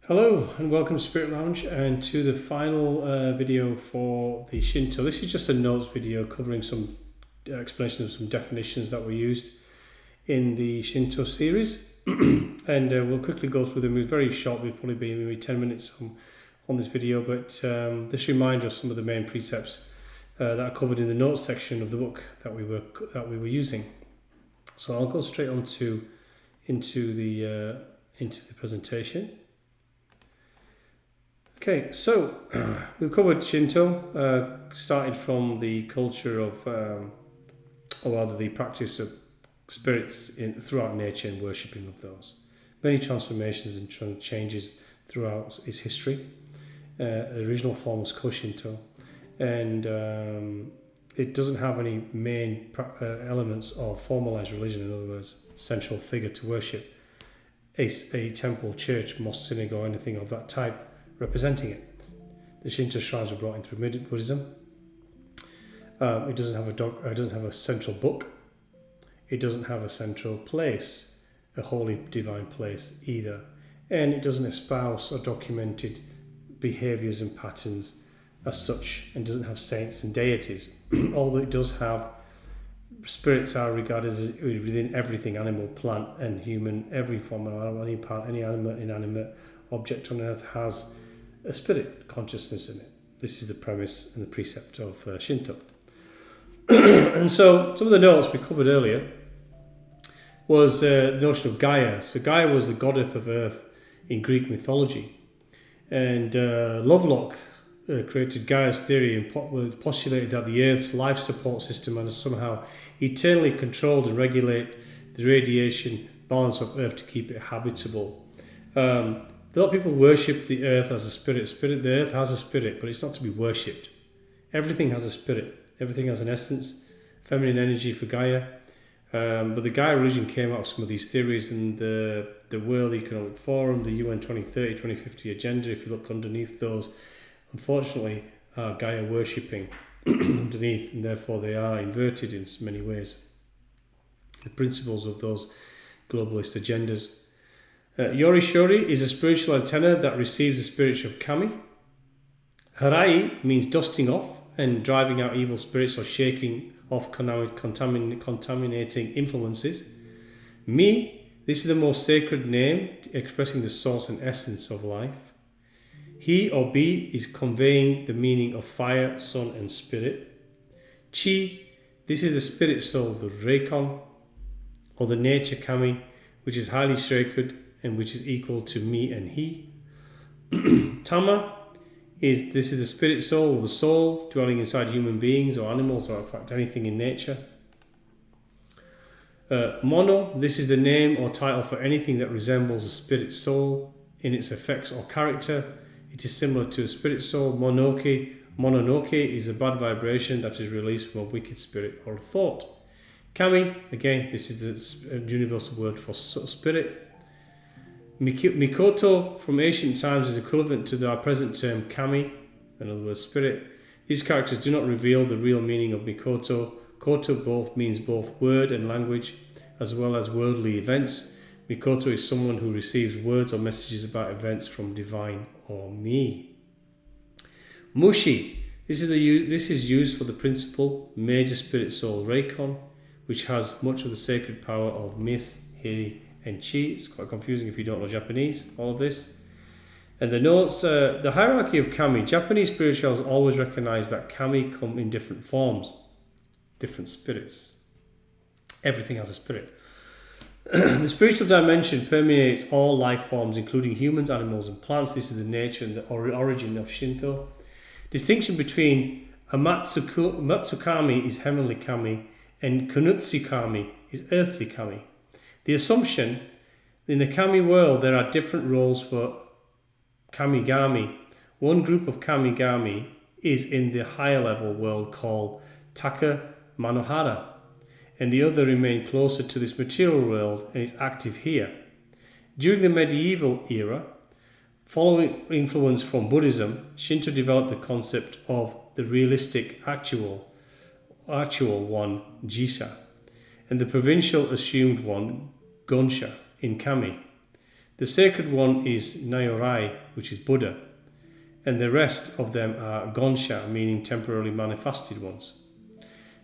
Hello and welcome to Spirit Lounge and to the final video for the Shinto. This is just a notes video covering some explanation of some definitions that were used in the Shinto series and we'll quickly go through them. It's very short, we'll probably be maybe 10 minutes on this video, but this reminds us some of the main precepts that are covered in the notes section of the book that we were using. So I'll go straight on into the presentation. Okay, so we've covered Shinto, started from the culture of, or rather the practice of spirits throughout nature and worshipping of those. Many transformations and changes throughout its history. The original form was Koshinto, and it doesn't have any main elements of formalized religion, in other words, central figure to worship, a temple, church, mosque, synagogue, or anything of that type representing it. The Shinto shrines were brought in through Buddhism. It doesn't have a central book. It doesn't have a central place, a holy divine place either, and it doesn't espouse or documented behaviors and patterns as such, and doesn't have saints and deities. Although it does have spirits are regarded as within everything, animal, plant, and human. Every form of animal, any animate, inanimate object on earth has a spirit consciousness in it. This is the premise and the precept of Shinto. And so some of the notes we covered earlier was the notion of Gaia. So Gaia was the goddess of earth in Greek mythology, and Lovelock created Gaia's theory and postulated that the earth's life support system and somehow eternally controlled and regulate the radiation balance of earth to keep it habitable. A lot of people worship the earth as a spirit. The earth has a spirit, but it's not to be worshipped. Everything has a spirit. Everything has an essence, feminine energy for Gaia. But the Gaia religion came out of some of these theories, and the World Economic Forum, the UN 2030, 2050 agenda, if you look underneath those, unfortunately, are Gaia worshipping underneath, and therefore they are inverted in many ways. The principles of those globalist agendas. Yorishori is a spiritual antenna that receives the spirit of Kami. Harai means dusting off and driving out evil spirits or shaking off contaminating influences. Mi, this is the most sacred name expressing the source and essence of life. He or Bi is conveying the meaning of fire, sun and spirit. Chi, this is the spirit soul, the Reikon, or the nature Kami, which is highly sacred and which is equal to me and he. Tama is the spirit soul, or the soul dwelling inside human beings or animals, or in fact anything in nature. Mono, this is the name or title for anything that resembles a spirit soul in its effects or character. It is similar to a spirit soul. Mononoke is a bad vibration that is released from a wicked spirit or thought. Kami, again, this is a universal word for spirit. Mikoto from ancient times is equivalent to our present term Kami, in other words spirit. These characters do not reveal the real meaning of Mikoto. Koto means both word and language, as well as worldly events. Mikoto is someone who receives words or messages about events from divine or me. Mushi, this is used for the principal major spirit soul Reikon, which has much of the sacred power of Mis, Hiri, and Chi. It's quite confusing if you don't know Japanese, all of this. And the notes, the hierarchy of Kami. Japanese spirituals always recognize that Kami come in different forms, different spirits. Everything has a spirit. The spiritual dimension permeates all life forms, including humans, animals, and plants. This is the nature and the origin of Shinto. Distinction between Matsukami is heavenly Kami, and Kunutsukami is earthly Kami. The assumption in the Kami world there are different roles for Kamigami. One group of Kamigami is in the higher level world called Taka Manohara, and the other remain closer to this material world and is active here. During the medieval era, following influence from Buddhism, Shinto developed the concept of the realistic actual one, Jisa, and the provincial assumed one, Gonsha, in Kami. The sacred one is Nyorai, which is Buddha, and the rest of them are Gonsha, meaning temporarily manifested ones.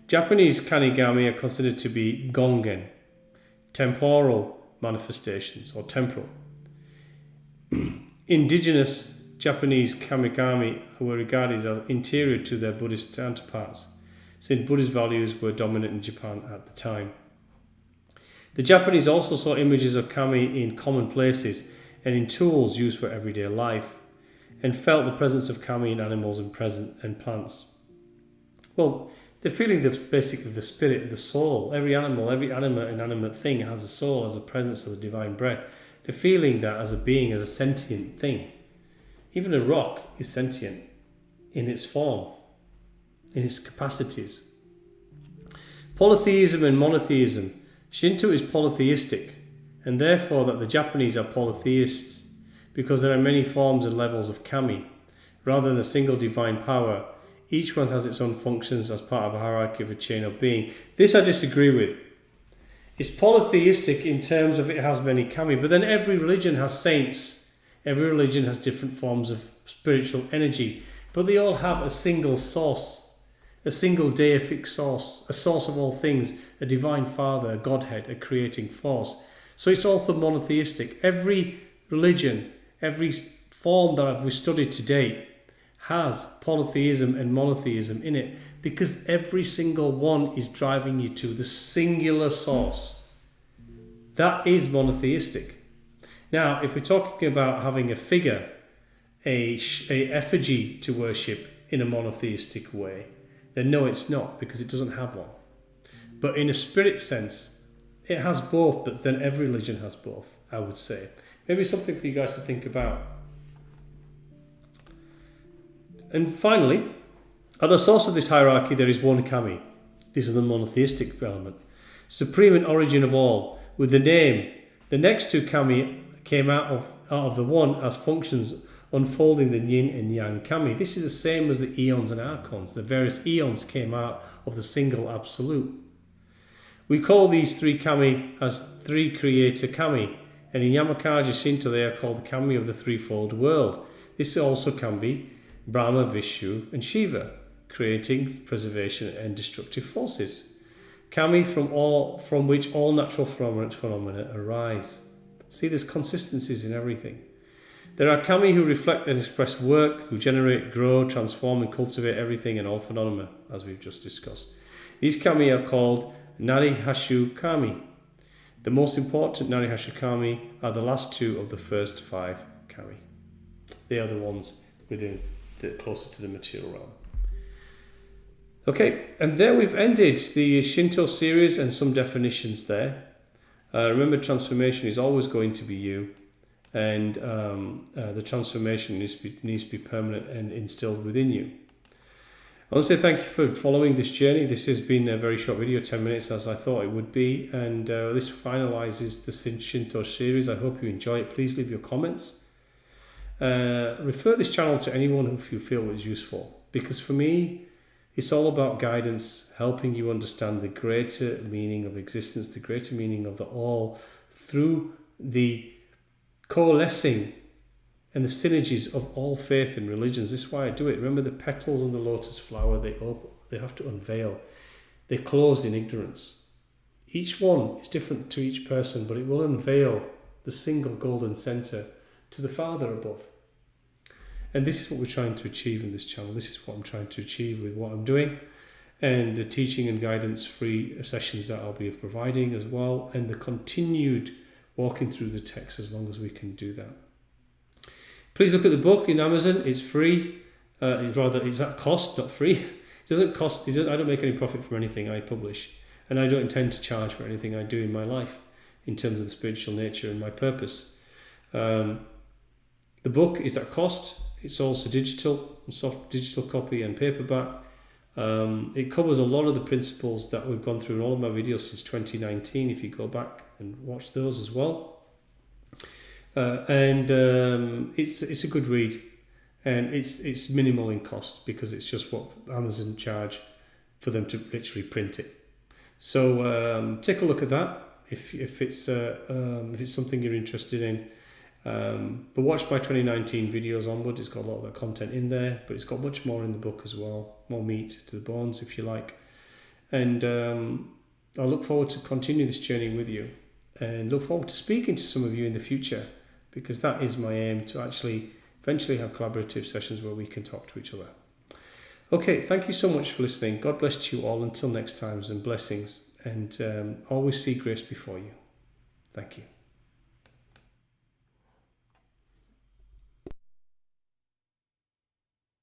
Japanese kanigami are considered to be gongen, temporal manifestations or temporal. Indigenous Japanese kamigami were regarded as interior to their Buddhist counterparts, since Buddhist values were dominant in Japan at the time. The Japanese also saw images of kami in common places and in tools used for everyday life, and felt the presence of kami in animals and plants. Well, they're feeling basically the spirit, the soul. Every animal, every inanimate thing has a soul, has a presence of the divine breath. They're feeling that as a being, as a sentient thing. Even a rock is sentient in its form, in its capacities. Polytheism and monotheism. Shinto is polytheistic, and therefore that the Japanese are polytheists, because there are many forms and levels of kami. Rather than a single divine power, each one has its own functions as part of a hierarchy of a chain of being. This I disagree with. It's polytheistic in terms of it has many kami, but then every religion has saints. Every religion has different forms of spiritual energy, but they all have a single source, a single deific source, a source of all things, a divine father, a godhead, a creating force. So it's also monotheistic. Every religion, every form that we've studied to date has polytheism and monotheism in it, because every single one is driving you to the singular source. That is monotheistic. Now, if we're talking about having a figure, a effigy to worship in a monotheistic way, then no, it's not, because it doesn't have one. But in a spirit sense, it has both, but then every religion has both, I would say. Maybe something for you guys to think about. And finally, at the source of this hierarchy, there is one kami. This is the monotheistic element. Supreme and origin of all. With the name, the next two kami came out of the one as functions unfolding the yin and yang kami. This is the same as the eons and archons. The various eons came out of the single absolute. We call these three kami as three creator kami, and in Yamakage Shinto they are called the kami of the threefold world. This also can be Brahma, Vishnu and Shiva, creating, preservation and destructive forces. Kami from which all natural phenomena arise. See, there's consistencies in everything. There are kami who reflect and express work, who generate, grow, transform and cultivate everything and all phenomena, as we've just discussed. These kami are called Narihashu kami. The most important Narihashu kami are the last two of the first five kami. They are the ones closer to the material realm. Okay, and there we've ended the Shinto series and some definitions there. Remember, transformation is always going to be you, and the transformation needs to be permanent and instilled within you. I want to say thank you for following this journey. This has been a very short video, 10 minutes as I thought it would be, and this finalises the Shinto series. I hope you enjoy it. Please leave your comments. Refer this channel to anyone who you feel is useful, because for me, it's all about guidance, helping you understand the greater meaning of existence, the greater meaning of the all, through the coalescing and the synergies of all faith and religions. This is why I do it. Remember, the petals on the lotus flower, they have to unveil. They're closed in ignorance. Each one is different to each person, but it will unveil the single golden centre to the Father above. And this is what we're trying to achieve in this channel. This is what I'm trying to achieve with what I'm doing, and the teaching and guidance free sessions that I'll be providing as well, and the continued walking through the text as long as we can do that. Please look at the book in Amazon. It's free. It's at cost, not free. It doesn't cost. I don't make any profit from anything I publish, and I don't intend to charge for anything I do in my life in terms of the spiritual nature and my purpose. The book is at cost. It's also digital, soft digital copy and paperback. It covers a lot of the principles that we've gone through in all of my videos since 2019, if you go back and watch those as well. It's a good read, and it's minimal in cost, because it's just what Amazon charge for them to literally print it. So take a look at that if it's something you're interested in. But watch my 2019 videos onward. It's got a lot of that content in there, but it's got much more in the book as well. More meat to the bones, if you like. And I look forward to continue this journey with you, and look forward to speaking to some of you in the future, because that is my aim, to actually eventually have collaborative sessions where we can talk to each other. Okay, thank you so much for listening. God bless you all. Until next time, and blessings. And always see grace before you. Thank you.